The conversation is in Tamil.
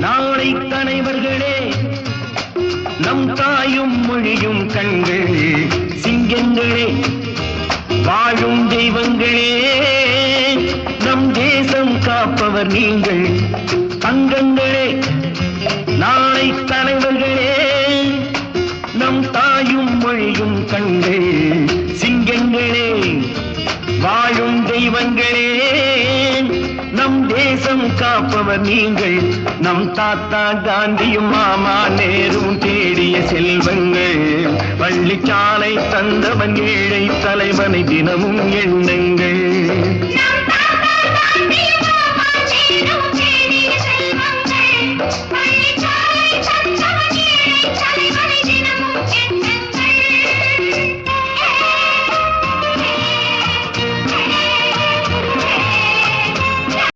நாளை தலைவர்களே நம் தாயும் மொழியும் கண்கள் சிங்கங்களே வாழும் தெய்வங்களே நம் தேசம் காப்பவர் நீங்கள் தங்கங்களே நாளை தலைவர்களே நம் தாயும் மொழியும் கண்கள் சிங்கங்களே வாழும் தெய்வங்களே நம் தேசம் காப்பவர் நீங்கள் நம் தாத்தா காந்தியும் மாமா நேரும் தேடிய செல்வங்கள் பள்ளிச்சாலை தந்தவன் ஏழை தலைவனை தினமும் எண்ணுங்கள்